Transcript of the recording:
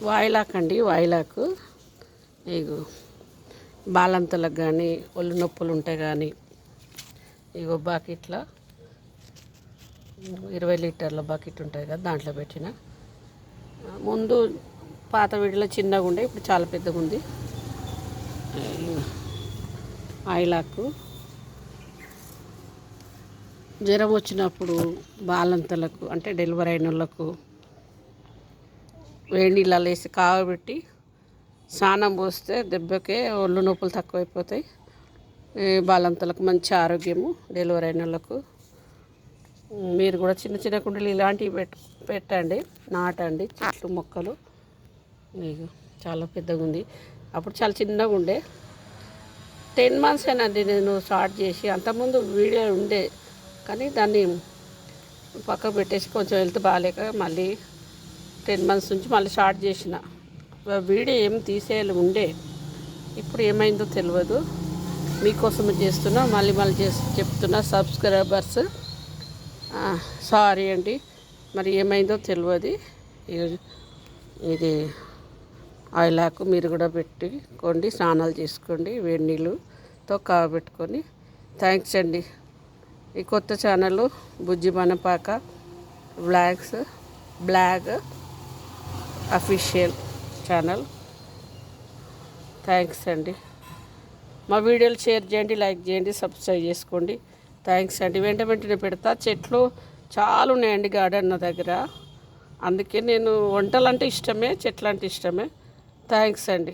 వాయిలాక్ అండి, వాయిలాకు. ఇగో బాలంతలకు కానీ ఒళ్ళు నొప్పులు ఉంటే కానీ ఇగో బకెట్లో 20 లీటర్ల బకెట్ ఉంటుంది కదా, దాంట్లో పెట్టిన. ముందు పాత వీడిలో చిన్నగా ఉండే, ఇప్పుడు చాలా పెద్దగా ఉంది. ఆయిలాకు జ్వరం వచ్చినప్పుడు బాలంతలకు అంటే డెలివరీ అయిన వాళ్ళకు వేడి నీళ్ళలో వేసి కాగబెట్టి స్నానం పోస్తే దెబ్బకే ఒళ్ళు నొప్పులు తక్కువైపోతాయి. బాలంతలకు మంచి ఆరోగ్యము. డెలివరీ అయిన వాళ్ళకు మీరు కూడా చిన్న చిన్న కుండలు ఇలాంటివి పెట్టండి, నాటండి చెట్లు మొక్కలు. మీకు చాలా పెద్దగా ఉంది. అప్పుడు చాలా చిన్నగా ఉండే. 10 months ఏనండి నేను స్టార్ట్ చేసి. అంతకుముందు వీడియో ఉండే కానీ దాన్ని పక్కకు పెట్టేసి కొంచెం హెల్త్ బాగాలేక మళ్ళీ 10 months నుంచి మళ్ళీ స్టార్ట్ చేసిన. వీడియో ఏం తీసేయాలి ఉండే, ఇప్పుడు ఏమైందో తెలియదు. మీకోసం చేస్తున్నా, మళ్ళీ చెప్తున్నా. సబ్స్క్రైబర్స్ సారీ అండి, మరి ఏమైందో తెలియదు. ఇది ఆయిలాకు మీరు కూడా పెట్టుకోండి, స్నానాలు చేసుకోండి వేడి నీళ్ళతో కాగబెట్టుకొని. థ్యాంక్స్ అండి. ఈ కొత్త ఛానల్ బుజ్జి మనపాక బ్లాగ్ అఫీషియల్ ఛానల్. థ్యాంక్స్ అండి. మా వీడియోలు షేర్ చేయండి, లైక్ చేయండి, సబ్స్క్రైబ్ చేసుకోండి. థ్యాంక్స్ అండి. వెంటనే పెడతా. చెట్లు చాలా ఉన్నాయండి గార్డెన్ నా దగ్గర, అందుకే నేను వంటలు అంటే ఇష్టమే, చెట్లు అంటే ఇష్టమే. థ్యాంక్స్ అండి.